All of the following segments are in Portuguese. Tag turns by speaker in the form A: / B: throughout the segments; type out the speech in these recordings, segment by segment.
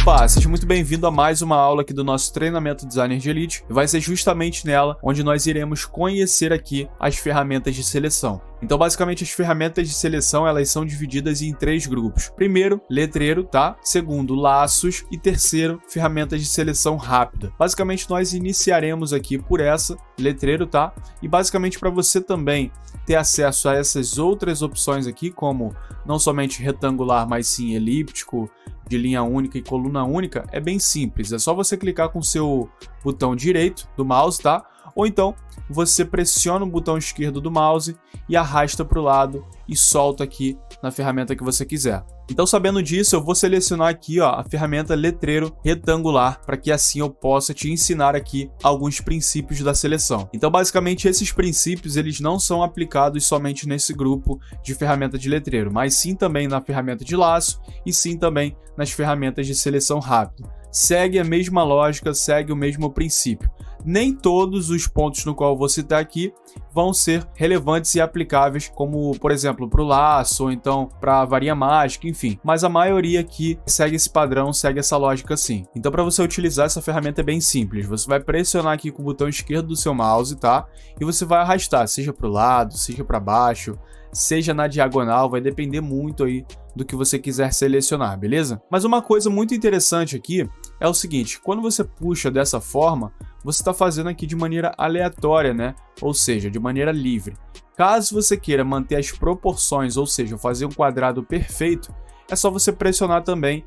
A: Opa, seja muito bem-vindo a mais uma aula aqui do nosso treinamento Designer de Elite, e vai ser justamente nela onde nós iremos conhecer aqui as ferramentas de seleção. Então, basicamente, as ferramentas de seleção, elas são divididas em 3 grupos. Primeiro, letreiro, tá? Segundo, laços. E terceiro, ferramentas de seleção rápida. Basicamente, nós iniciaremos aqui por essa, letreiro, tá? E basicamente, para você também ter acesso a essas outras opções aqui, como não somente retangular, mas sim elíptico, de linha única e coluna única, é bem simples. É só você clicar com o seu botão direito do mouse, tá? Ou então, você pressiona o botão esquerdo do mouse e arrasta para o lado e solta aqui na ferramenta que você quiser. Então, sabendo disso, eu vou selecionar aqui a ferramenta letreiro retangular, para que assim eu possa te ensinar aqui alguns princípios da seleção. Então, basicamente, esses princípios eles não são aplicados somente nesse grupo de ferramenta de letreiro, mas sim também na ferramenta de laço e sim também nas ferramentas de seleção rápida. Segue a mesma lógica, segue o mesmo princípio. Nem todos os pontos no qual eu vou citar aqui vão ser relevantes e aplicáveis, como, por exemplo, para o laço ou então para a varinha mágica, enfim. Mas a maioria aqui segue esse padrão, segue essa lógica sim. Então, para você utilizar essa ferramenta é bem simples. Você vai pressionar aqui com o botão esquerdo do seu mouse, tá? E você vai arrastar, seja para o lado, seja para baixo, seja na diagonal, vai depender muito aí do que você quiser selecionar, beleza? Mas uma coisa muito interessante aqui é o seguinte: quando você puxa dessa forma, você está fazendo aqui de maneira aleatória, né? Ou seja, de maneira livre. Caso você queira manter as proporções, ou seja, fazer um quadrado perfeito, é só você pressionar também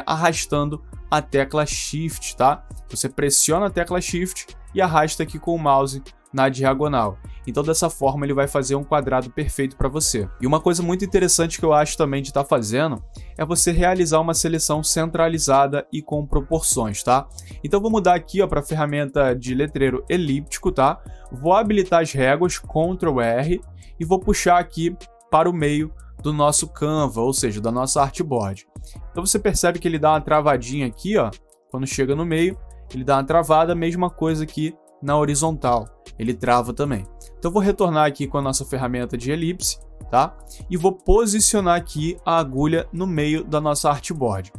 A: arrastando a tecla Shift, tá? Você pressiona a tecla Shift e arrasta aqui com o mouse na diagonal. Então, dessa forma, ele vai fazer um quadrado perfeito para você. E uma coisa muito interessante que eu acho também de estar fazendo é você realizar uma seleção centralizada e com proporções, tá? Então, vou mudar aqui para a ferramenta de letreiro elíptico, tá? Vou habilitar as réguas, Ctrl R, e vou puxar aqui para o meio do nosso Canva, ou seja, da nossa artboard. Então, você percebe que ele dá uma travadinha aqui, ó, quando chega no meio, ele dá uma travada, mesma coisa aqui na horizontal, ele trava também. Então, vou retornar aqui com a nossa ferramenta de elipse, tá? E vou posicionar aqui a agulha no meio da nossa artboard.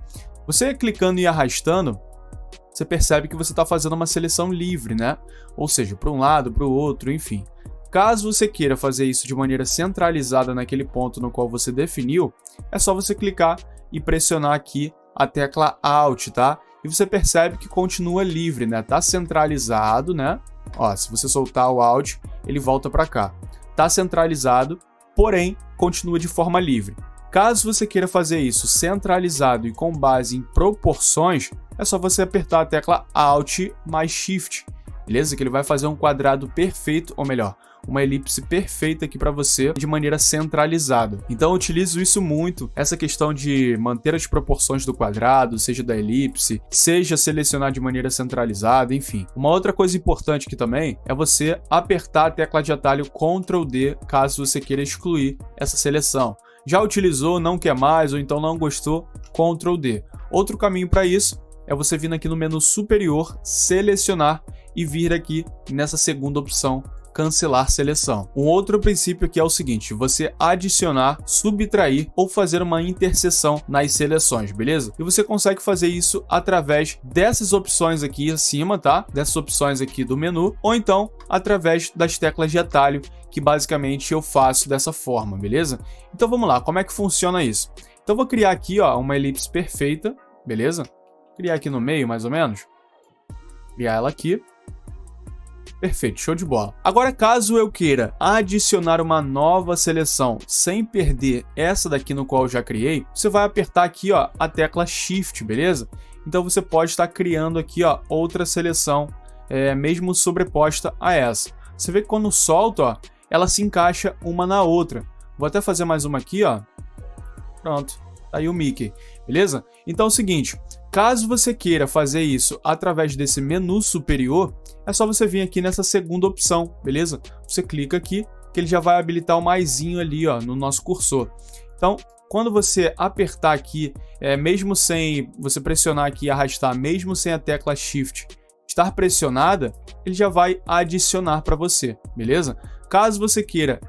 A: Você clicando e arrastando, você percebe que você está fazendo uma seleção livre, né? Ou seja, para um lado, para o outro, enfim. Caso você queira fazer isso de maneira centralizada naquele ponto no qual você definiu, é só você clicar e pressionar aqui a tecla Alt, tá? E você percebe que continua livre, né? Tá centralizado, né? Ó, se você soltar o Alt, ele volta para cá. Tá centralizado, porém, continua de forma livre. Caso você queira fazer isso centralizado e com base em proporções, é só você apertar a tecla Alt mais Shift, beleza? Que ele vai fazer um quadrado perfeito, ou melhor, uma elipse perfeita aqui para você de maneira centralizada. Então eu utilizo isso muito, essa questão de manter as proporções do quadrado, seja da elipse, seja selecionar de maneira centralizada, enfim. Uma outra coisa importante aqui também é você apertar a tecla de atalho Ctrl D caso você queira excluir essa seleção. Já utilizou, não quer mais ou então não gostou, Ctrl D. Outro caminho para isso é você vir aqui no menu superior, selecionar e vir aqui nessa segunda opção, cancelar seleção. Um outro princípio aqui é o seguinte: você adicionar, subtrair ou fazer uma interseção nas seleções, beleza? E você consegue fazer isso através dessas opções aqui acima, tá? Dessas opções aqui do menu, ou então através das teclas de atalho, que basicamente eu faço dessa forma, beleza? Então vamos lá, como é que funciona isso? Então eu vou criar aqui, ó, uma elipse perfeita, beleza? Criar aqui no meio, mais ou menos. Criar ela aqui. Perfeito, show de bola. Agora, caso eu queira adicionar uma nova seleção sem perder essa daqui no qual eu já criei, você vai apertar aqui, ó, a tecla Shift, beleza? Então você pode estar criando aqui, ó, outra seleção, mesmo sobreposta a essa. Você vê que quando solto, ó, ela se encaixa uma na outra. Vou até fazer mais uma aqui, ó. Pronto, tá aí o Mickey, beleza? Então é o seguinte, caso você queira fazer isso através desse menu superior, é só você vir aqui nessa segunda opção, beleza? Você clica aqui, que ele já vai habilitar o maisinho ali, ó, no nosso cursor. Então, quando você apertar aqui, mesmo sem você pressionar aqui e arrastar, mesmo sem a tecla Shift estar pressionada, ele já vai adicionar para você, beleza? Caso você queira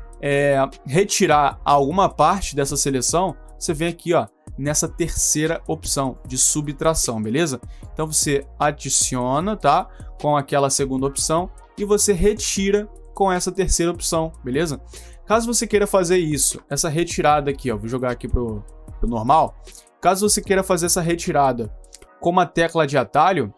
A: retirar alguma parte dessa seleção, você vem aqui, ó, nessa terceira opção de subtração, beleza? Então você adiciona, tá? Com aquela segunda opção e você retira com essa terceira opção, beleza? Caso você queira fazer isso, essa retirada aqui, ó, vou jogar aqui pro normal. Caso você queira fazer essa retirada com uma tecla de atalho,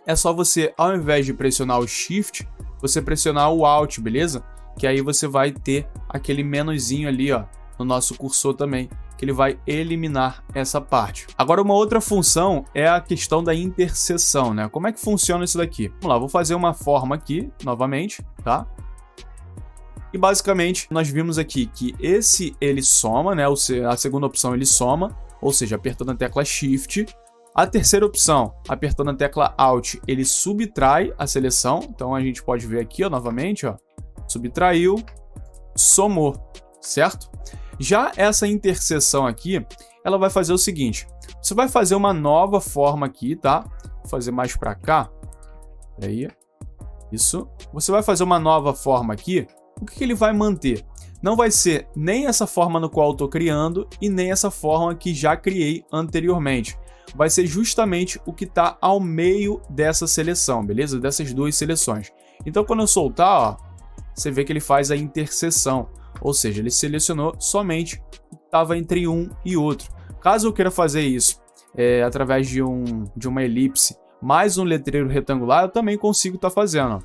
A: é só você, ao invés de pressionar o Shift, você pressionar o Alt, beleza? Que aí você vai ter aquele menuzinho ali, ó, no nosso cursor também, que ele vai eliminar essa parte. Agora, uma outra função é a questão da interseção, né? Como é que funciona isso daqui? Vamos lá, vou fazer uma forma aqui, novamente, tá? E basicamente, nós vimos aqui que ele soma, né? A segunda opção ele soma, ou seja, apertando a tecla Shift. A terceira opção, apertando a tecla Alt, ele subtrai a seleção. Então a gente pode ver aqui, ó, novamente, ó, subtraiu, somou, certo? Já essa interseção aqui, ela vai fazer o seguinte: você vai fazer uma nova forma aqui, tá? Vou fazer mais para cá. Aí, isso. Você vai fazer uma nova forma aqui. O que ele vai manter? Não vai ser nem essa forma no qual eu estou criando e nem essa forma que já criei anteriormente. Vai ser justamente o que está ao meio dessa seleção, beleza? Dessas duas seleções. Então, quando eu soltar, ó, você vê que ele faz a interseção, ou seja, ele selecionou somente o que estava entre um e outro. Caso eu queira fazer isso através de uma elipse mais um letreiro retangular, eu também consigo estar fazendo. Ó.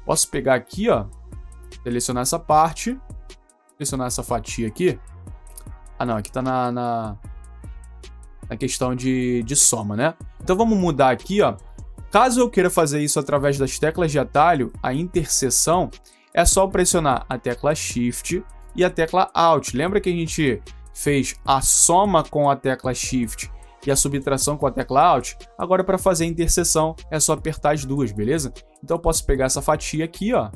A: Posso pegar aqui, ó, selecionar essa parte, selecionar essa fatia aqui. Ah, não, aqui está na questão de soma, né? Então vamos mudar aqui, ó. Caso eu queira fazer isso através das teclas de atalho, a interseção, é só pressionar a tecla Shift e a tecla Alt. Lembra que a gente fez a soma com a tecla Shift e a subtração com a tecla Alt? Agora, para fazer a interseção, é só apertar as duas, beleza? Então eu posso pegar essa fatia aqui, ó,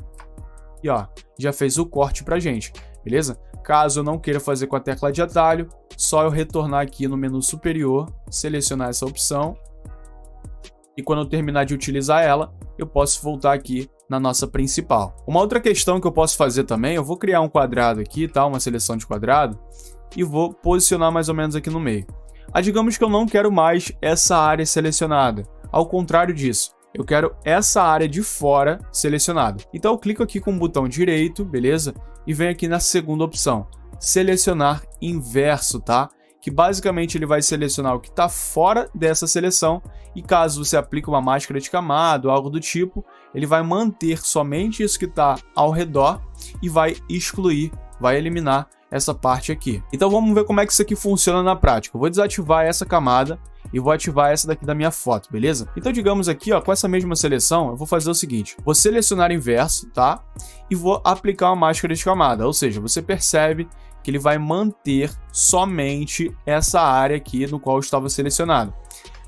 A: e ó, já fez o corte pra gente, beleza? Caso eu não queira fazer com a tecla de atalho, só eu retornar aqui no menu superior, selecionar essa opção, e quando eu terminar de utilizar ela, eu posso voltar aqui na nossa principal. Uma outra questão que eu posso fazer também, eu vou criar um quadrado aqui, tá? Uma seleção de quadrado, e vou posicionar mais ou menos aqui no meio. Digamos que eu não quero mais essa área selecionada, ao contrário disso. Eu quero essa área de fora selecionada. Então eu clico aqui com o botão direito, beleza? E venho aqui na segunda opção, selecionar inverso, tá? Que basicamente ele vai selecionar o que está fora dessa seleção e caso você aplique uma máscara de camada ou algo do tipo, ele vai manter somente isso que está ao redor e vai excluir, vai eliminar essa parte aqui. Então vamos ver como é que isso aqui funciona na prática. Eu vou desativar essa camada e vou ativar essa daqui da minha foto, beleza? Então digamos aqui, ó, com essa mesma seleção, eu vou fazer o seguinte, vou selecionar inverso, tá? E vou aplicar uma máscara de camada, ou seja, você percebe que ele vai manter somente essa área aqui no qual estava selecionado.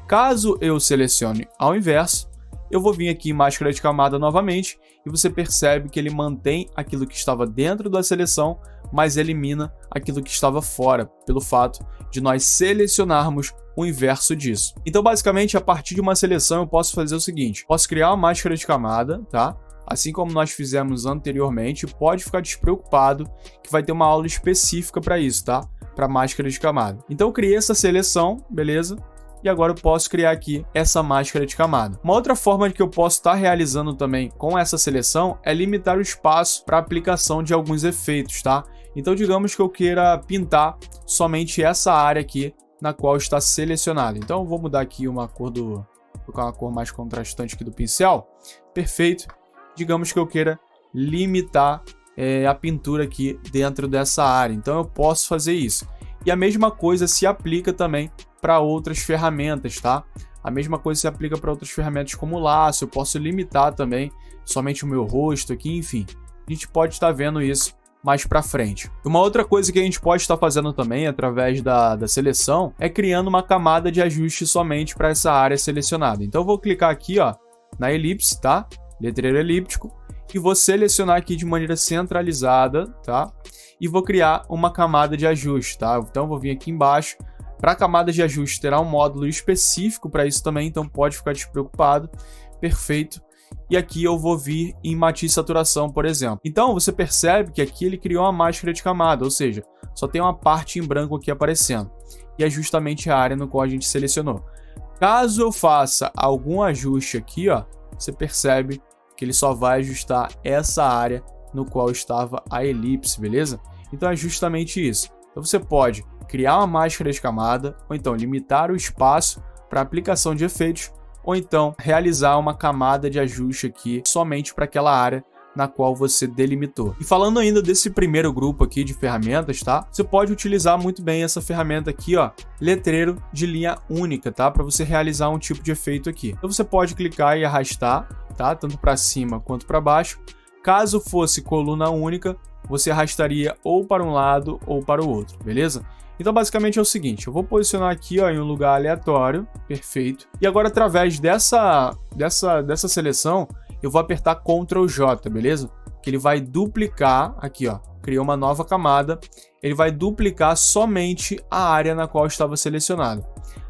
A: Caso eu selecione ao inverso, eu vou vir aqui em máscara de camada novamente e você percebe que ele mantém aquilo que estava dentro da seleção, mas elimina aquilo que estava fora, pelo fato de nós selecionarmos o inverso disso. Então, basicamente, a partir de uma seleção, eu posso fazer o seguinte, posso criar uma máscara de camada, tá? Assim como nós fizemos anteriormente, pode ficar despreocupado que vai ter uma aula específica para isso, tá? Para máscara de camada. Então, eu criei essa seleção, beleza? E agora eu posso criar aqui essa máscara de camada. Uma outra forma que eu posso estar realizando também com essa seleção é limitar o espaço para aplicação de alguns efeitos, tá? Então, digamos que eu queira pintar somente essa área aqui na qual está selecionada. Então, eu vou mudar aqui uma cor vou colocar uma cor mais contrastante aqui do pincel. Perfeito. Digamos que eu queira limitar a pintura aqui dentro dessa área. Então, eu posso fazer isso. E a mesma coisa se aplica também para outras ferramentas, tá? A mesma coisa se aplica para outras ferramentas como o laço. Eu posso limitar também somente o meu rosto aqui, enfim. A gente pode estar vendo isso mais para frente. Uma outra coisa que a gente pode estar fazendo também através da seleção é criando uma camada de ajuste somente para essa área selecionada. Então eu vou clicar aqui, ó, na elipse, tá? Letreiro elíptico, e vou selecionar aqui de maneira centralizada, tá? E vou criar uma camada de ajuste, tá? Então eu vou vir aqui embaixo. Para a camada de ajuste terá um módulo específico para isso também, então pode ficar despreocupado. Perfeito. e aqui eu vou vir em matiz saturação, por exemplo. Então você percebe que aqui ele criou uma máscara de camada, ou seja, só tem uma parte em branco aqui aparecendo, e é justamente a área no qual a gente selecionou. Caso eu faça algum ajuste aqui, ó, você percebe que ele só vai ajustar essa área no qual estava a elipse, beleza? Então é justamente isso. Então você pode criar uma máscara de camada, ou então limitar o espaço para aplicação de efeitos, ou então realizar uma camada de ajuste aqui somente para aquela área na qual você delimitou. E falando ainda desse primeiro grupo aqui de ferramentas, tá? Você pode utilizar muito bem essa ferramenta aqui, ó, letreiro de linha única, tá? Para você realizar um tipo de efeito aqui. Então você pode clicar e arrastar, tá? Tanto para cima quanto para baixo. Caso fosse coluna única, você arrastaria ou para um lado ou para o outro, beleza? Então basicamente é o seguinte, eu vou posicionar aqui, ó, em um lugar aleatório, perfeito. E agora através dessa seleção, eu vou apertar Ctrl J, beleza? Que ele vai duplicar, aqui ó, criou uma nova camada, ele vai duplicar somente a área na qual estava selecionado.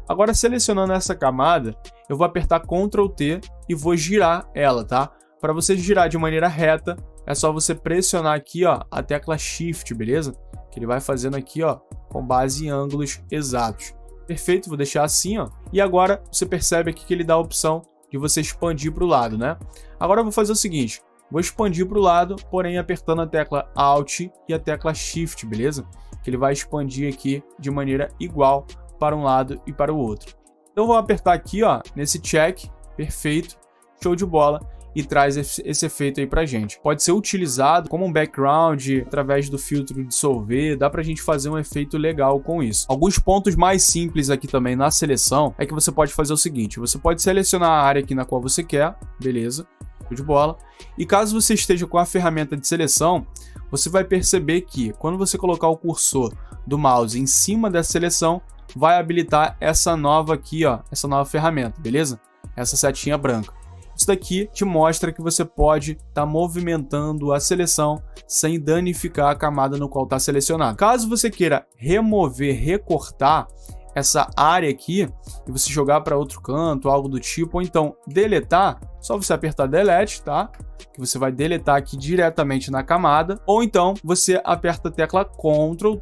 A: Agora selecionando essa camada, eu vou apertar Ctrl T e vou girar ela, tá? Para você girar de maneira reta, é só você pressionar aqui, ó, a tecla Shift, beleza? Que ele vai fazendo aqui, ó, com base em ângulos exatos. Perfeito, vou deixar assim, ó. E agora você percebe aqui que ele dá a opção de você expandir para o lado, né? Agora eu vou fazer o seguinte, vou expandir para o lado, porém apertando a tecla Alt e a tecla Shift, beleza? Que ele vai expandir aqui de maneira igual para um lado e para o outro. Então eu vou apertar aqui, ó, nesse check, perfeito, show de bola, e traz esse efeito aí pra gente. Pode ser utilizado como um background, através do filtro dissolver, dá pra gente fazer um efeito legal com isso. Alguns pontos mais simples aqui também na seleção é que você pode fazer o seguinte, você pode selecionar a área aqui na qual você quer, beleza, show de bola, e caso você esteja com a ferramenta de seleção, você vai perceber que quando você colocar o cursor do mouse em cima dessa seleção, vai habilitar essa nova aqui, ó, essa nova ferramenta, beleza? Essa setinha branca. Isso daqui te mostra que você pode estar movimentando a seleção sem danificar a camada no qual está selecionado. Caso você queira remover, recortar essa área aqui e você jogar para outro canto, algo do tipo, ou então deletar, só você apertar Delete, tá? Que você vai deletar aqui diretamente na camada, ou então você aperta a tecla Ctrl,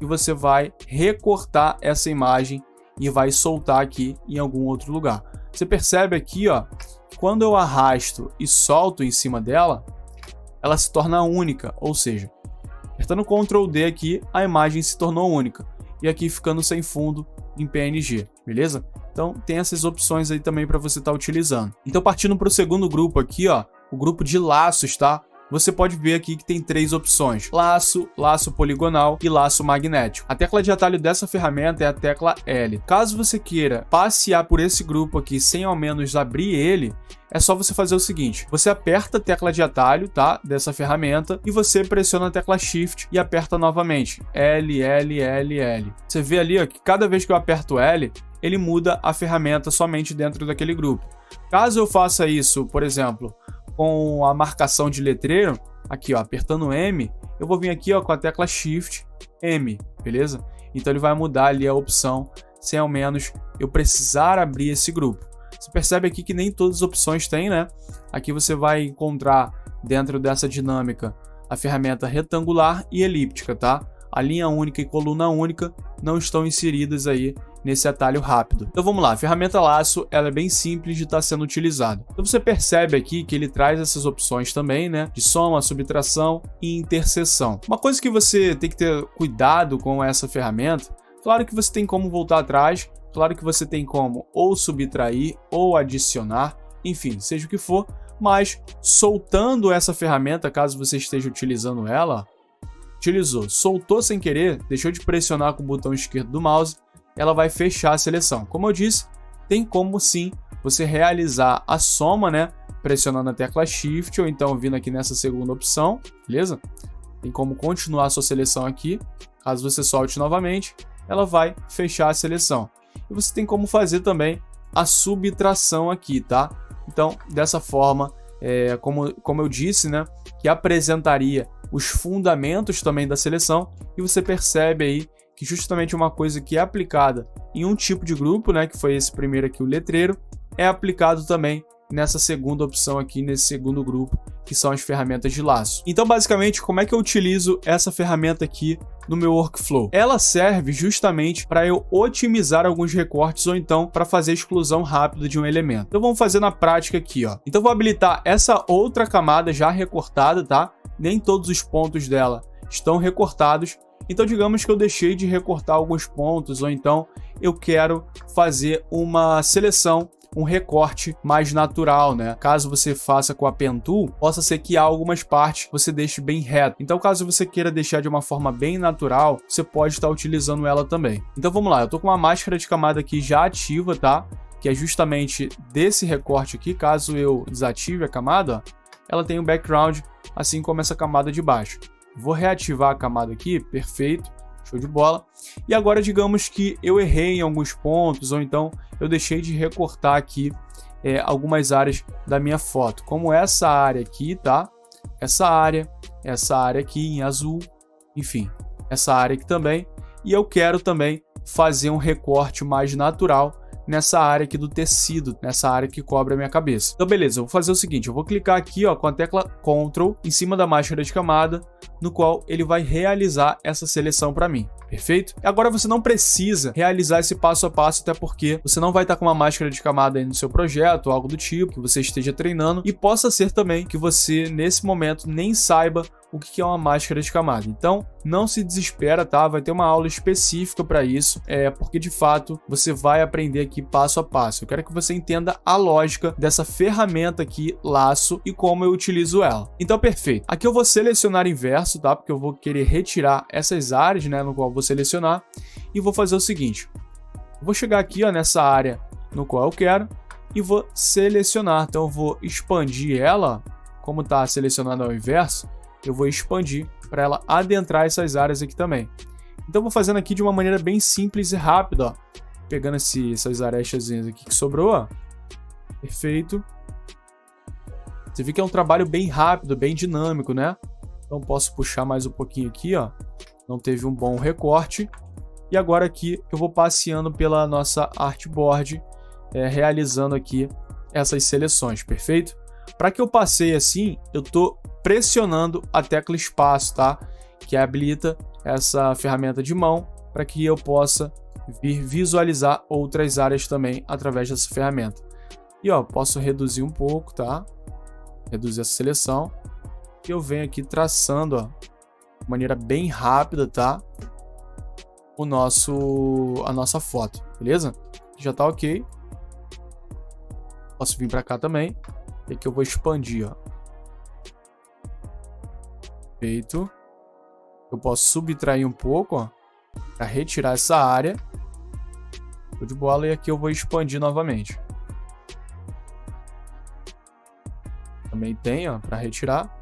A: e você vai recortar essa imagem e vai soltar aqui em algum outro lugar. Você percebe aqui, ó, quando eu arrasto e solto em cima dela, ela se torna única, ou seja, apertando Ctrl D aqui, a imagem se tornou única. E aqui ficando sem fundo em PNG, beleza? Então tem essas opções aí também para você estar utilizando. Então partindo para o segundo grupo aqui, ó, o grupo de laços, tá? Você pode ver aqui que tem três opções: laço, laço poligonal e laço magnético. A tecla de atalho dessa ferramenta é a tecla L. Caso você queira passear por esse grupo aqui sem ao menos abrir ele, é só você fazer o seguinte, você aperta a tecla de atalho, tá, dessa ferramenta, e você pressiona a tecla Shift e aperta novamente, L, L, L, L. Você vê ali, ó, que cada vez que eu aperto L, ele muda a ferramenta somente dentro daquele grupo. Caso eu faça isso, por exemplo, com a marcação de letreiro, aqui ó, apertando M, eu vou vir aqui ó, com a tecla Shift M, beleza? Então ele vai mudar ali a opção, sem ao menos eu precisar abrir esse grupo. Você percebe aqui que nem todas as opções tem, né? Aqui você vai encontrar dentro dessa dinâmica a ferramenta retangular e elíptica, tá? A linha única e coluna única não estão inseridas aí nesse atalho rápido. Então vamos lá, a ferramenta laço, ela é bem simples de estar sendo utilizada. Então você percebe aqui que ele traz essas opções também, né, de soma, subtração e interseção. Uma coisa que você tem que ter cuidado com essa ferramenta, claro que você tem como voltar atrás, claro que você tem como ou subtrair ou adicionar, enfim, seja o que for, mas soltando essa ferramenta, caso você esteja utilizando ela, utilizou, soltou sem querer, deixou de pressionar com o botão esquerdo do mouse, ela vai fechar a seleção. Como eu disse, tem como sim você realizar a soma, né, pressionando a tecla Shift ou então vindo aqui nessa segunda opção, beleza? Tem como continuar a sua seleção aqui. Caso você solte novamente, ela vai fechar a seleção. E você tem como fazer também a subtração aqui, tá? Então, dessa forma, como eu disse, né, que apresentaria os fundamentos também da seleção, e você percebe aí que justamente uma coisa que é aplicada em um tipo de grupo, né, que foi esse primeiro aqui, o letreiro, é aplicado também nessa segunda opção aqui, nesse segundo grupo, que são as ferramentas de laço. Então, basicamente, como é que eu utilizo essa ferramenta aqui no meu workflow? Ela serve justamente para eu otimizar alguns recortes ou então para fazer exclusão rápida de um elemento. Então, vamos fazer na prática aqui, ó. Então, vou habilitar essa outra camada já recortada, tá? Nem todos os pontos dela estão recortados. Então, digamos que eu deixei de recortar alguns pontos ou então eu quero fazer uma seleção, um recorte mais natural, né? Caso você faça com a Pen Tool, possa ser que algumas partes você deixe bem reto. Então, caso você queira deixar de uma forma bem natural, você pode estar utilizando ela também. Então, vamos lá. Eu tô com uma máscara de camada aqui já ativa, tá? Que é justamente desse recorte aqui. Caso eu desative a camada, ó, ela tem um background, assim como essa camada de baixo. Vou reativar a camada aqui, perfeito. Show de bola. E agora, digamos que eu errei em alguns pontos, ou então eu deixei de recortar aqui algumas áreas da minha foto, como essa área aqui, tá? Essa área aqui em azul, enfim, essa área aqui também. E eu quero também fazer um recorte mais natural nessa área aqui do tecido, nessa área que cobre a minha cabeça. Então, beleza, eu vou fazer o seguinte, eu vou clicar aqui, ó, com a tecla Ctrl em cima da máscara de camada, no qual ele vai realizar essa seleção para mim. Perfeito? Agora você não precisa realizar esse passo a passo, até porque você não vai estar com uma máscara de camada aí no seu projeto ou algo do tipo, que você esteja treinando, e possa ser também que você, nesse momento, nem saiba o que é uma máscara de camada. Então, não se desespera, tá? Vai ter uma aula específica para isso, porque de fato você vai aprender aqui passo a passo. Eu quero que você entenda a lógica dessa ferramenta aqui, laço, e como eu utilizo ela. Então, perfeito. Aqui eu vou selecionar inverso, tá? Porque eu vou querer retirar essas áreas, né, no qual eu vou selecionar, e vou fazer o seguinte. Eu vou chegar aqui, ó, nessa área no qual eu quero e vou selecionar. Então, eu vou expandir ela, como está selecionada ao inverso, eu vou expandir para ela adentrar essas áreas aqui também. Então, eu vou fazendo aqui de uma maneira bem simples e rápida, ó. Pegando essas arestas aqui que sobrou, ó. Perfeito. Você vê que é um trabalho bem rápido, bem dinâmico, né? Então, posso puxar mais um pouquinho aqui, ó. Não teve um bom recorte. E agora aqui eu vou passeando pela nossa artboard, realizando aqui essas seleções, perfeito? Para que eu passeie assim, eu estou pressionando a tecla espaço, tá? Que habilita essa ferramenta de mão para que eu possa vir visualizar outras áreas também através dessa ferramenta. E ó, posso reduzir um pouco, tá? Reduzir essa seleção. E eu venho aqui traçando, ó, de maneira bem rápida, tá? A nossa foto, beleza? Já tá ok. Posso vir para cá também. E aqui eu vou expandir, ó. Feito. Eu posso subtrair um pouco, ó, para retirar essa área. Show de bola. E aqui eu vou expandir novamente. Também tem, ó, para retirar.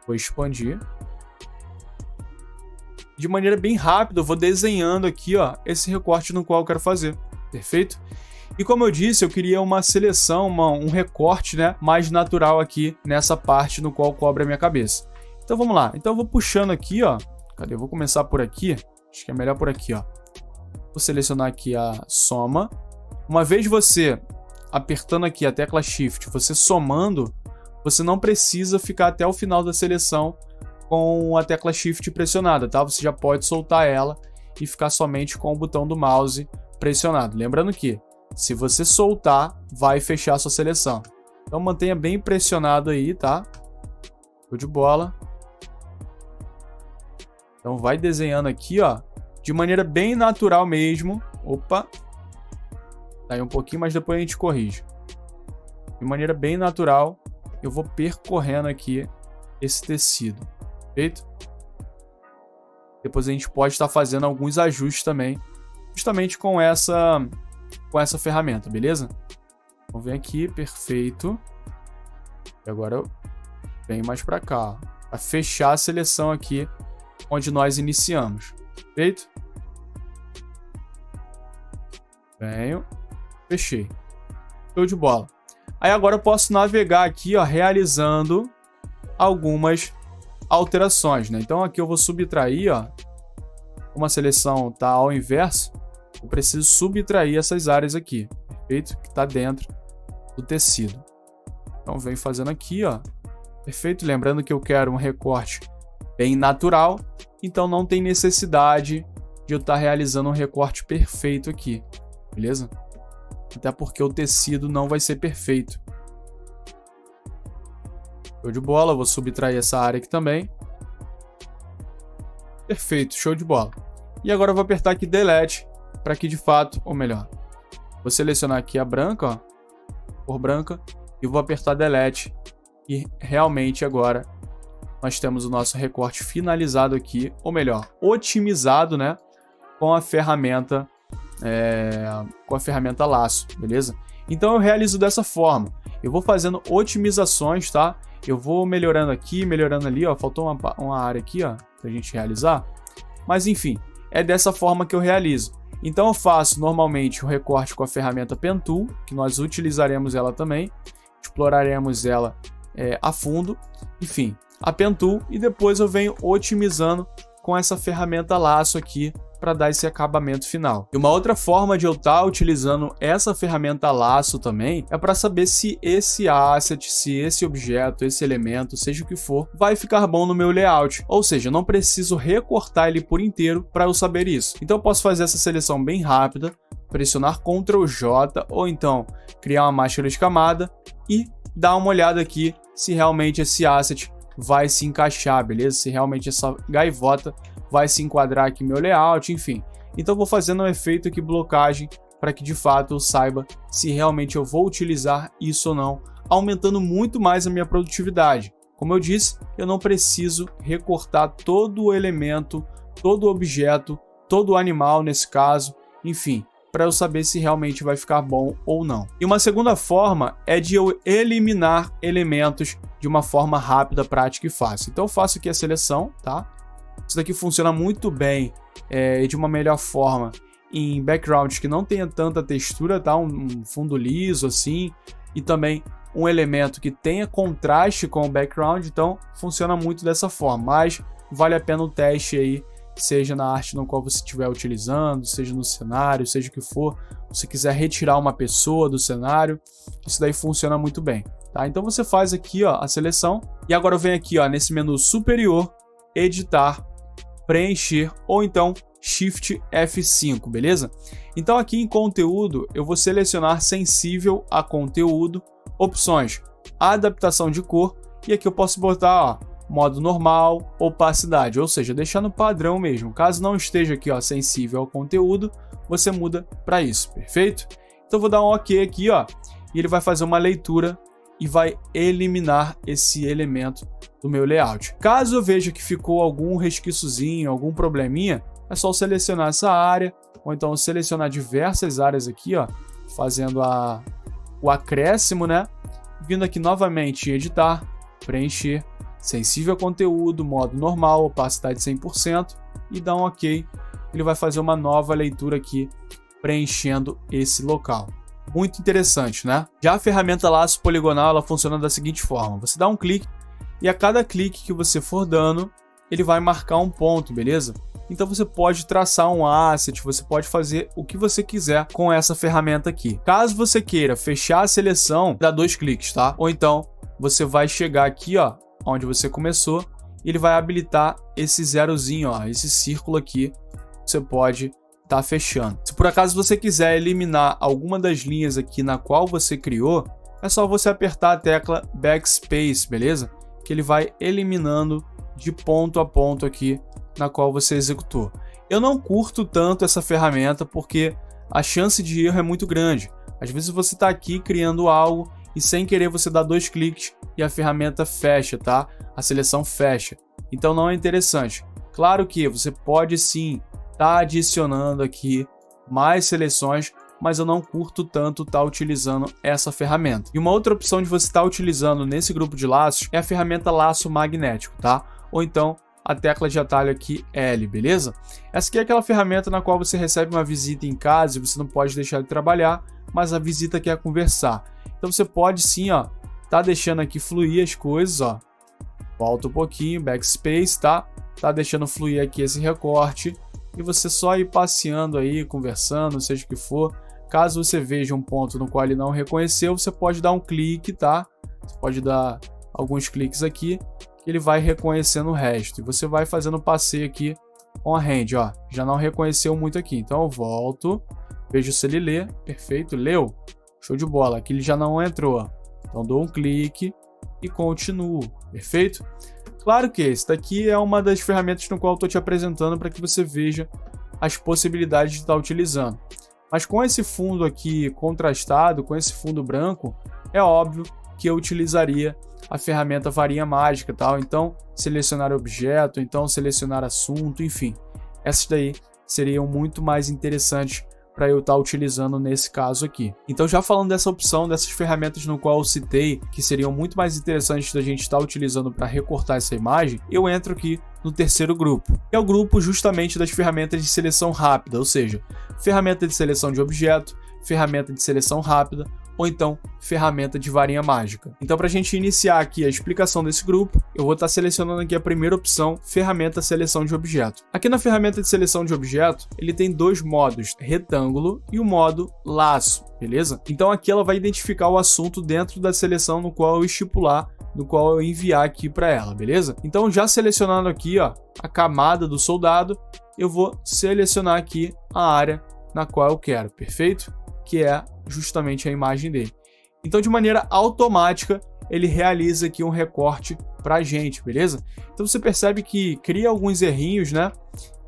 A: Vou expandir. De maneira bem rápida, eu vou desenhando aqui, ó, esse recorte no qual eu quero fazer. Perfeito? E como eu disse, eu queria uma seleção, um recorte, né, mais natural aqui nessa parte no qual cobre a minha cabeça. Então vamos lá. Então eu vou puxando aqui, ó. Cadê? Eu vou começar por aqui. Acho que é melhor por aqui, ó. Vou selecionar aqui a soma. Uma vez você apertando aqui a tecla Shift, você somando, você não precisa ficar até o final da seleção com a tecla Shift pressionada, tá? Você já pode soltar ela e ficar somente com o botão do mouse pressionado. Lembrando que, se você soltar, vai fechar a sua seleção. Então mantenha bem pressionado aí, tá? Show de bola. Então vai desenhando aqui, ó, de maneira bem natural mesmo. Opa! Tá aí um pouquinho, mas depois a gente corrige. De maneira bem natural, eu vou percorrendo aqui esse tecido. Perfeito? Depois a gente pode estar fazendo alguns ajustes também, justamente com essa ferramenta, beleza? Vamos ver aqui, perfeito. E agora eu venho mais para cá, para fechar a seleção aqui onde nós iniciamos. Perfeito? Venho, fechei. Show de bola. Aí agora eu posso navegar aqui, ó, realizando algumas alterações, né? Então aqui eu vou subtrair, ó, uma seleção tá ao inverso, eu preciso subtrair essas áreas aqui, perfeito? Que tá dentro do tecido. Então vem fazendo aqui, ó. Perfeito? Lembrando que eu quero um recorte bem natural, então não tem necessidade de eu estar realizando um recorte perfeito aqui, beleza? Até porque o tecido não vai ser perfeito. Show de bola, vou subtrair essa área aqui também. Perfeito, show de bola. E agora eu vou apertar aqui Delete, para que de fato, ou melhor, vou selecionar aqui a branca, ó, cor branca, e vou apertar Delete. E realmente agora nós temos o nosso recorte finalizado aqui, ou melhor, otimizado, né, com a ferramenta laço, beleza? Então eu realizo dessa forma. Eu vou fazendo otimizações, tá? Eu vou melhorando aqui, melhorando ali, ó. Faltou uma área aqui, ó, pra gente realizar. Mas enfim, é dessa forma que eu realizo. Então eu faço normalmente o recorte com a ferramenta Pen Tool, que nós utilizaremos ela também, exploraremos ela a fundo, enfim, a Pen Tool, e depois eu venho otimizando com essa ferramenta laço aqui para dar esse acabamento final. E uma outra forma de eu estar utilizando essa ferramenta laço também é para saber se esse asset, se esse objeto, esse elemento, seja o que for, vai ficar bom no meu layout. Ou seja, eu não preciso recortar ele por inteiro para eu saber isso. Então eu posso fazer essa seleção bem rápida, pressionar Ctrl J ou então criar uma máscara de camada e dar uma olhada aqui se realmente esse asset vai se encaixar, beleza? Se realmente essa gaivota vai se enquadrar aqui no meu layout, enfim. Então eu vou fazendo um efeito aqui blocagem para que de fato eu saiba se realmente eu vou utilizar isso ou não, aumentando muito mais a minha produtividade. Como eu disse, eu não preciso recortar todo o elemento, todo o objeto, todo o animal nesse caso, enfim, para eu saber se realmente vai ficar bom ou não. E uma segunda forma é de eu eliminar elementos de uma forma rápida, prática e fácil. Então eu faço aqui a seleção, tá? Isso daqui funciona muito bem e de uma melhor forma em backgrounds que não tenha tanta textura, tá? Um fundo liso assim, e também um elemento que tenha contraste com o background, então funciona muito dessa forma, mas vale a pena o teste aí, seja na arte no qual você estiver utilizando, seja no cenário, seja o que for. Se quiser retirar uma pessoa do cenário, isso daí funciona muito bem, tá? Então você faz aqui, ó, a seleção, e agora eu venho aqui, ó, nesse menu superior, editar, preencher, ou então Shift F5, beleza? Então aqui em conteúdo, eu vou selecionar sensível a conteúdo, opções, adaptação de cor, e aqui eu posso botar, ó, modo normal, opacidade, ou seja, deixar no padrão mesmo. Caso não esteja aqui, ó, sensível ao conteúdo, você muda para isso, perfeito? Então eu vou dar um OK aqui, ó, e ele vai fazer uma leitura e vai eliminar esse elemento do meu layout. Caso eu veja que ficou algum resquíciozinho, algum probleminha, é só selecionar essa área, ou então selecionar diversas áreas aqui, ó, fazendo o acréscimo, né? Vindo aqui novamente em editar, preencher, sensível a conteúdo, modo normal, opacidade 100% e dá um OK. Ele vai fazer uma nova leitura aqui, preenchendo esse local. Muito interessante, né? Já a ferramenta laço poligonal, ela funciona da seguinte forma: você dá um clique e a cada clique que você for dando, ele vai marcar um ponto, beleza? Então você pode traçar um asset, você pode fazer o que você quiser com essa ferramenta aqui. Caso você queira fechar a seleção, dá 2 cliques, tá? Ou então você vai chegar aqui, ó, onde você começou, e ele vai habilitar esse zerozinho, ó, esse círculo aqui, você pode estar fechando. Se por acaso você quiser eliminar alguma das linhas aqui na qual você criou, é só você apertar a tecla Backspace, beleza? Que ele vai eliminando de ponto a ponto aqui na qual você executou. Eu não curto tanto essa ferramenta porque a chance de erro é muito grande. Às vezes você está aqui criando algo e sem querer você dá 2 cliques e a ferramenta fecha, tá? A seleção fecha. Então não é interessante. Claro que você pode sim estar adicionando aqui mais seleções, mas eu não curto tanto estar utilizando essa ferramenta. E uma outra opção de você estar utilizando nesse grupo de laços é a ferramenta laço magnético, tá? Ou então a tecla de atalho aqui L, beleza? Essa aqui é aquela ferramenta na qual você recebe uma visita em casa e você não pode deixar de trabalhar, mas a visita quer conversar. Então você pode sim, ó, tá deixando aqui fluir as coisas, ó. Volta um pouquinho, backspace, tá? Tá deixando fluir aqui esse recorte e você só ir passeando aí, conversando, seja o que for. Caso você veja um ponto no qual ele não reconheceu, você pode dar um clique, tá? Você pode dar alguns cliques aqui, que ele vai reconhecendo o resto. E você vai fazendo o passeio aqui com a hand, ó. Já não reconheceu muito aqui, então eu volto, vejo se ele lê. Perfeito, leu. Show de bola. Aqui ele já não entrou, ó. Então dou um clique e continuo. Perfeito? Claro que esse daqui é uma das ferramentas no qual eu estou te apresentando para que você veja as possibilidades de estar utilizando. Mas com esse fundo aqui contrastado, com esse fundo branco, é óbvio que eu utilizaria a ferramenta varinha mágica, tal. Então, selecionar objeto, então selecionar assunto, enfim. Essas daí seriam muito mais interessantes para eu estar utilizando nesse caso aqui. Então, já falando dessa opção, dessas ferramentas no qual eu citei, que seriam muito mais interessantes da gente estar utilizando para recortar essa imagem, eu entro aqui no terceiro grupo, que é o grupo justamente das ferramentas de seleção rápida, ou seja, ferramenta de seleção de objeto, ferramenta de seleção rápida, ou então ferramenta de varinha mágica. Então, para a gente iniciar aqui a explicação desse grupo, eu vou estar selecionando aqui a primeira opção, ferramenta seleção de objeto. Aqui na ferramenta de seleção de objeto, ele tem dois modos, retângulo e o modo laço, beleza? Então aqui ela vai identificar o assunto dentro da seleção no qual eu estipular, no qual eu enviar aqui para ela, beleza? Então, já selecionando aqui, ó, a camada do soldado, eu vou selecionar aqui a área na qual eu quero, perfeito? Que é justamente a imagem dele. Então, de maneira automática, ele realiza aqui um recorte pra gente, beleza? Então você percebe que cria alguns errinhos, né?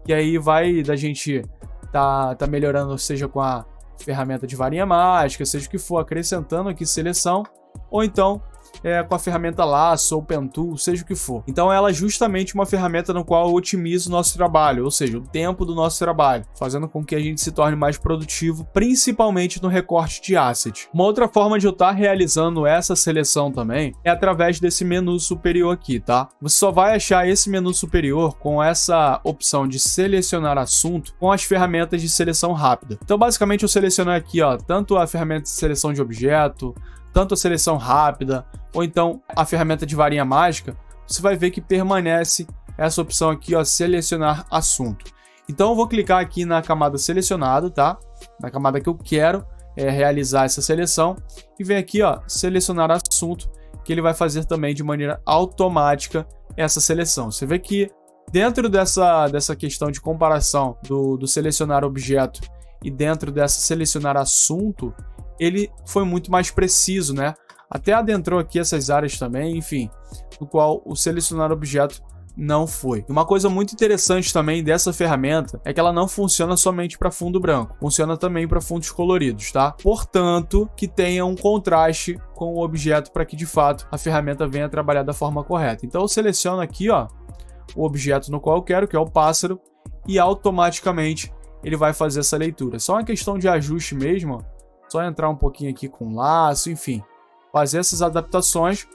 A: E aí vai da gente tá melhorando, seja com a ferramenta de varinha mágica, seja o que for, acrescentando aqui seleção, ou então com a ferramenta laço ou pen tool, seja o que for. Então ela é justamente uma ferramenta no qual otimiza o nosso trabalho, ou seja, o tempo do nosso trabalho, fazendo com que a gente se torne mais produtivo, principalmente no recorte de asset. Uma outra forma de eu estar realizando essa seleção também é através desse menu superior aqui, tá? Você só vai achar esse menu superior com essa opção de selecionar assunto com as ferramentas de seleção rápida. Então basicamente eu seleciono aqui, ó, tanto a ferramenta de seleção de objeto, tanto a seleção rápida, ou então a ferramenta de varinha mágica, você vai ver que permanece essa opção aqui, ó, selecionar assunto. Então eu vou clicar aqui na camada selecionado, tá? Na camada que eu quero realizar essa seleção, e vem aqui, ó, selecionar assunto, que ele vai fazer também de maneira automática essa seleção. Você vê que dentro dessa questão de comparação do selecionar objeto e dentro dessa selecionar assunto, ele foi muito mais preciso, né? Até adentrou aqui essas áreas também, enfim, no qual o selecionar objeto não foi. Uma coisa muito interessante também dessa ferramenta é que ela não funciona somente para fundo branco, funciona também para fundos coloridos, tá? Portanto, que tenha um contraste com o objeto para que de fato a ferramenta venha trabalhar da forma correta. Então eu seleciono aqui, ó, o objeto no qual eu quero, que é o pássaro, e automaticamente ele vai fazer essa leitura. Só uma questão de ajuste mesmo, ó. Só entrar um pouquinho aqui com laço, enfim, fazer essas adaptações,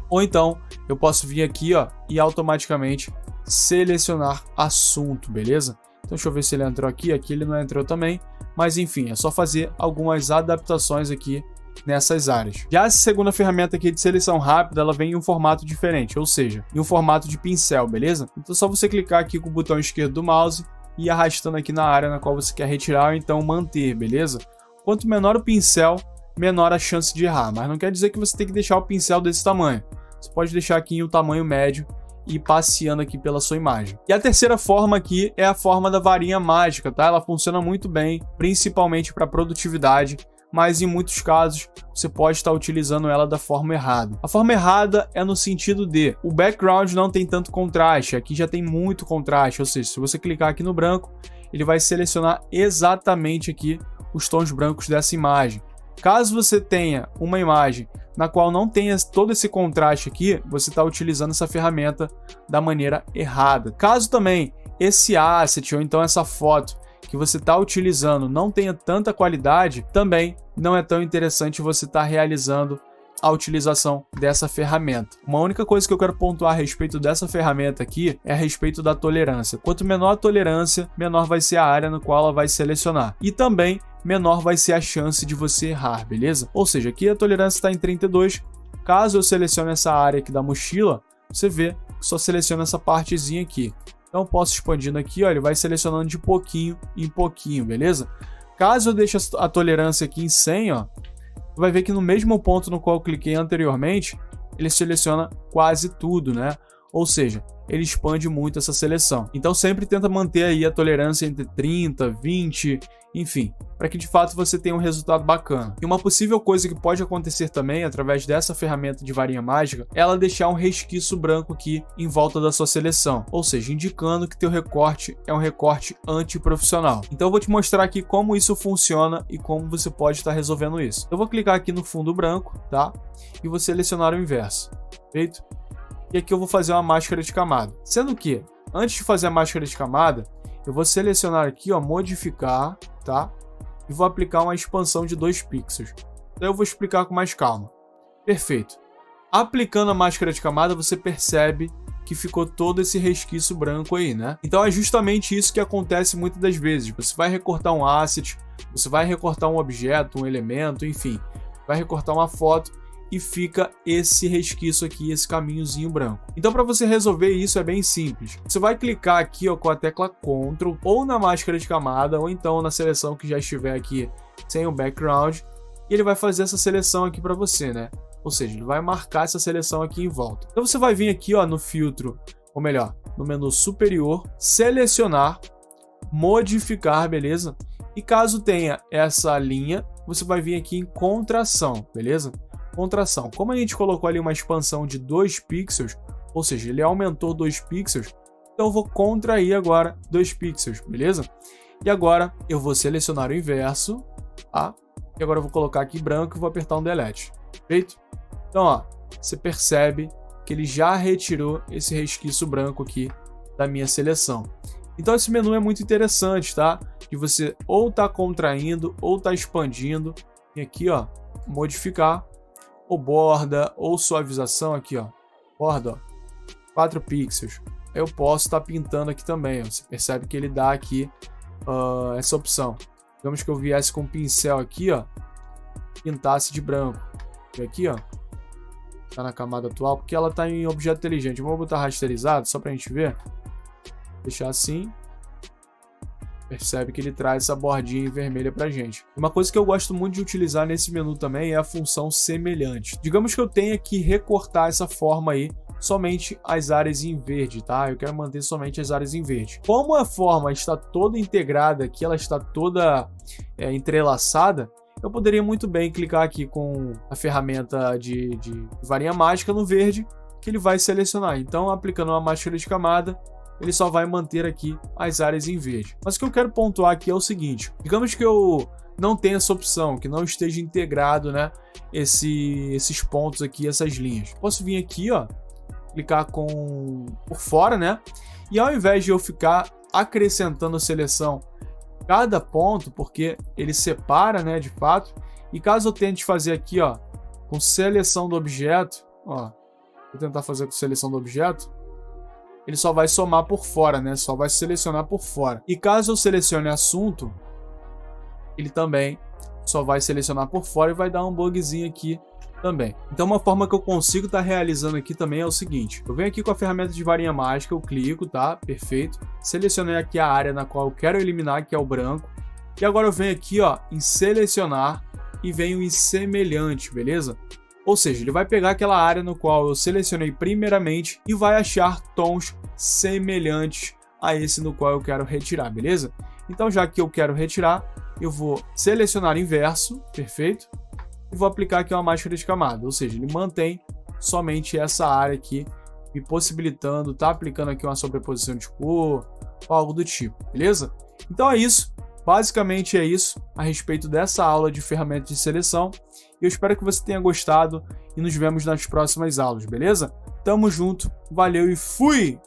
A: ou então eu posso vir aqui, ó, e automaticamente selecionar assunto, beleza? Então deixa eu ver se ele entrou aqui ele não entrou também, mas enfim, é só fazer algumas adaptações aqui nessas áreas. Já essa segunda ferramenta aqui de seleção rápida, ela vem em um formato diferente, ou seja, em um formato de pincel, beleza? Então é só você clicar aqui com o botão esquerdo do mouse e arrastando aqui na área na qual você quer retirar ou então manter, beleza? Quanto menor o pincel, menor a chance de errar, mas não quer dizer que você tem que deixar o pincel desse tamanho. Você pode deixar aqui em um tamanho médio e ir passeando aqui pela sua imagem. E a terceira forma aqui é a forma da varinha mágica, tá? Ela funciona muito bem, principalmente para produtividade, mas em muitos casos você pode estar utilizando ela da forma errada. A forma errada é no sentido de o background não tem tanto contraste, aqui já tem muito contraste, ou seja, se você clicar aqui no branco, ele vai selecionar exatamente aqui os tons brancos dessa imagem. Caso você tenha uma imagem na qual não tenha todo esse contraste aqui, você está utilizando essa ferramenta da maneira errada. Caso também esse asset ou então essa foto que você está utilizando não tenha tanta qualidade, também não é tão interessante você estar realizando a utilização dessa ferramenta. Uma única coisa que eu quero pontuar a respeito dessa ferramenta aqui é a respeito da tolerância. Quanto menor a tolerância, menor vai ser a área no qual ela vai selecionar. E também menor vai ser a chance de você errar, beleza? Ou seja, aqui a tolerância está em 32. Caso eu selecione essa área aqui da mochila, você vê que só seleciona essa partezinha aqui. Então eu posso expandindo aqui, ó, ele vai selecionando de pouquinho em pouquinho, beleza? Caso eu deixe a tolerância aqui em 100, ó, Você vai ver que no mesmo ponto no qual eu cliquei anteriormente, ele seleciona quase tudo, né? Ou seja, ele expande muito essa seleção. Então sempre tenta manter aí a tolerância entre 30, 20, enfim, para que de fato você tenha um resultado bacana. E uma possível coisa que pode acontecer também, através dessa ferramenta de varinha mágica, é ela deixar um resquício branco aqui em volta da sua seleção, ou seja, indicando que teu recorte é um recorte antiprofissional. Então eu vou te mostrar aqui como isso funciona e como você pode estar resolvendo isso. Eu vou clicar aqui no fundo branco, tá? E vou selecionar o inverso, feito? E aqui eu vou fazer uma máscara de camada. Sendo que, antes de fazer a máscara de camada, eu vou selecionar aqui, ó, modificar, tá? E vou aplicar uma expansão de 2 pixels. Então eu vou explicar com mais calma. Perfeito. Aplicando a máscara de camada, você percebe que ficou todo esse resquício branco aí, né? Então é justamente isso que acontece muitas das vezes. Você vai recortar um asset, você vai recortar um objeto, um elemento, enfim. Vai recortar uma foto e fica esse resquício aqui, esse caminhozinho branco. Então para você resolver isso é bem simples. Você vai clicar aqui, ó, com a tecla Ctrl ou na máscara de camada ou então na seleção que já estiver aqui sem o background e ele vai fazer essa seleção aqui para você, né? Ou seja, ele vai marcar essa seleção aqui em volta. Então você vai vir aqui, ó, no filtro, ou melhor, no menu superior, selecionar, modificar, beleza? E caso tenha essa linha, você vai vir aqui em contração, beleza? Contração. Como a gente colocou ali uma expansão de 2 pixels, ou seja, ele aumentou 2 pixels, então eu vou contrair agora 2 pixels, beleza? E agora eu vou selecionar o inverso, tá? E agora eu vou colocar aqui branco e vou apertar um delete, feito? Então, ó, você percebe que ele já retirou esse resquício branco aqui da minha seleção. Então esse menu é muito interessante, tá? Que você ou tá contraindo ou tá expandindo. E aqui, ó, modificar, ou borda, ou suavização aqui, ó. Borda, ó, 4 pixels. Eu posso estar pintando aqui também, ó. Você percebe que ele dá aqui essa opção. Digamos que eu viesse com um pincel aqui, ó, pintasse de branco. E aqui, ó, tá na camada atual, porque ela tá em objeto inteligente. Eu vou botar rasterizado só pra gente ver. Deixar assim. Percebe que ele traz essa bordinha vermelha pra gente. Uma coisa que eu gosto muito de utilizar nesse menu também é a função semelhante. Digamos que eu tenha que recortar essa forma aí somente as áreas em verde, tá? Eu quero manter somente as áreas em verde. Como a forma está toda integrada aqui, ela está toda entrelaçada, eu poderia muito bem clicar aqui com a ferramenta de varinha mágica no verde, que ele vai selecionar. Então, aplicando uma máscara de camada, ele só vai manter aqui as áreas em verde. Mas o que eu quero pontuar aqui é o seguinte: digamos que eu não tenha essa opção, que não esteja integrado, né, esses pontos aqui, essas linhas. Posso vir aqui, ó, clicar por fora, né? E ao invés de eu ficar acrescentando seleção cada ponto, porque ele separa, né, de fato, e caso eu tente fazer aqui, ó, com seleção do objeto, ó, vou tentar fazer com seleção do objeto, ele só vai somar por fora, né? Só vai selecionar por fora. E caso eu selecione assunto, ele também só vai selecionar por fora e vai dar um bugzinho aqui também. Então uma forma que eu consigo estar realizando aqui também é o seguinte: eu venho aqui com a ferramenta de varinha mágica, eu clico, tá? Perfeito. Selecionei aqui a área na qual eu quero eliminar, que é o branco. E agora eu venho aqui, ó, em selecionar e venho em semelhante, beleza? Ou seja, ele vai pegar aquela área no qual eu selecionei primeiramente e vai achar tons semelhantes a esse no qual eu quero retirar, beleza? Então, já que eu quero retirar, eu vou selecionar inverso, perfeito? E vou aplicar aqui uma máscara de camada, ou seja, ele mantém somente essa área aqui, me possibilitando tá aplicando aqui uma sobreposição de cor, ou algo do tipo, beleza? Então é isso. Basicamente é isso a respeito dessa aula de ferramentas de seleção. Eu espero que você tenha gostado e nos vemos nas próximas aulas, beleza? Tamo junto, valeu e fui!